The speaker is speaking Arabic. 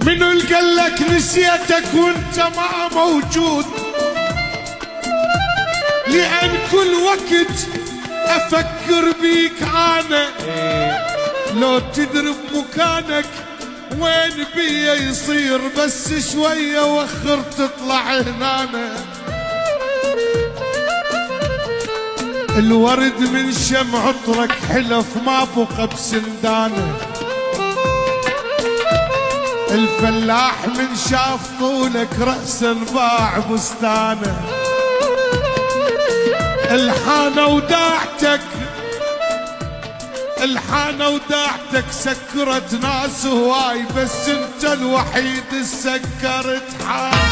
منو اللي قالك نسيتك وانت ما موجود؟ لأن كل وقت أفكر بيك أنا، لو تدري بمكانك وين بيا يصير، بس شوية وخر تطلع هنا. الورد من شم عطرك حلف ما بقى بسندانه، الفلاح من شاف طولك رأسا باع بستانه. الحانة وداعتك الحانة وداعتك سكرت ناس هواي، بس انت الوحيد سكرت حالك.